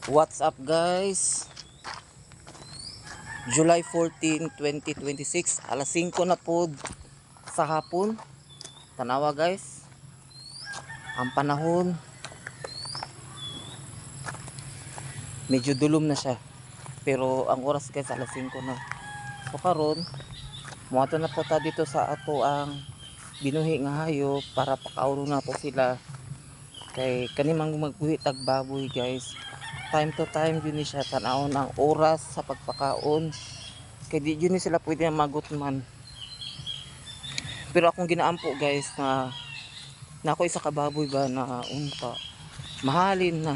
What's up guys? July 14, 2026, alas 5 na po sa hapon. Tanawa guys, ang panahon medyo dulom na siya, pero ang oras guys alas 5 na. So karon muato na po ta dito sa ato ang binuhi nga hayop para pakaulo na po sila kay kanimang magbuhi tag baboy guys. Time to time yun siya tanawon ang oras sa pagpakaon kay di yun sila pwede magutman. Pero akong ginaampo guys na ako isa ka baboy ba na unta mahalin na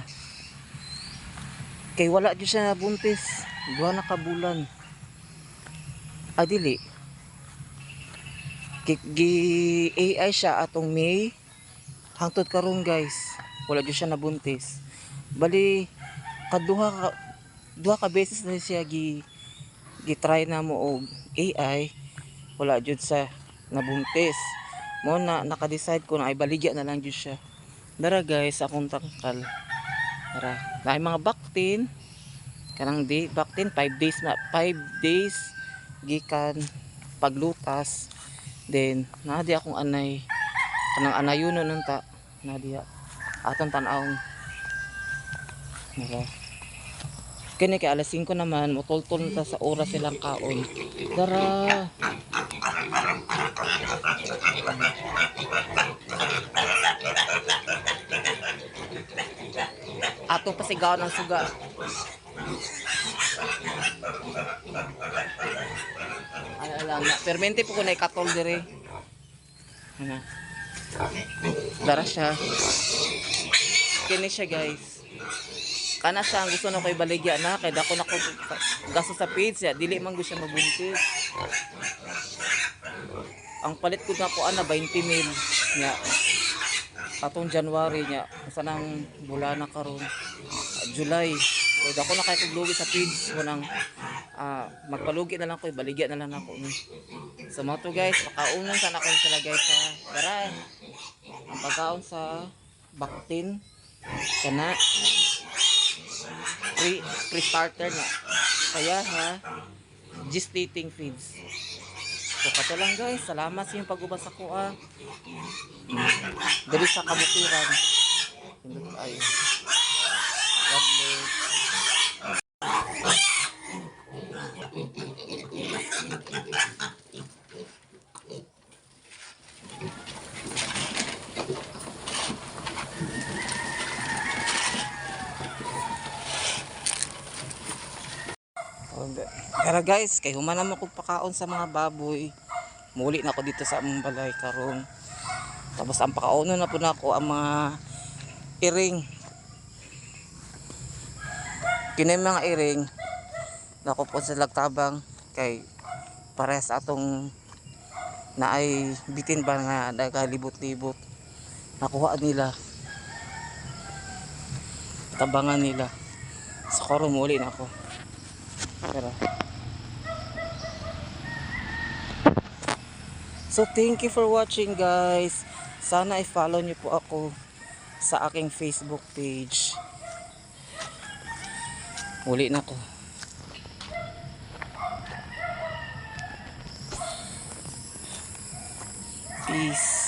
kay wala di siya buntis duha na ka bulan adili gi AI siya atong May hangtod karon guys wala di siya nabuntis bali duha ka beses na siya gi-try na mo og AI wala jud sa nabuntis mo na naka-decide ko na ay baligya na lang jud siya. Dara guys akong tangkal dara na mga baktin kanang day baktin 5 days gikan paglutas then nadi akong anay kanang anayon nun ta nadi atong tan-awon dara kini kay alas 5 naman mutultol na ta sa oras silang kaon dara atong pasigaw ng suga lang na permente po ko na ikatol dire dara siya kini siya guys kana siya ang gusto na ko'y baligya na kay dako na ko gasto sa page ya dili man gusto siya mabuntis ang palit ko na ko ana 20 mil nya atong January nya sa nang bulan na karon July kay dako na kay kog lugi sa page mo nang magpalugi na lang ko baligya na lang ako so mo to guys pakaunon sana ko sila guys sa dara ang pagkaon sa baktin kana pre-starter na kaya ha gestating feeds so kato lang guys salamat sa inyong pag-ubas ako dali sa kabutiran hindi ay God bless. Kaya guys, kay human naman kong pakaon sa mga baboy. Muli na ako dito sa among balay karon. Tapos ang pakauno na po na ako ang mga iring. Kini mga iring nako po sa lagtabang kay pares atong naay bitin ba nga nagalibot-libot. Nakuha nila. Tabangan nila. Sa karon muli na ako. Pero so thank you for watching guys. Sana i-follow niyo po ako sa aking Facebook page. Uli na ko. Peace.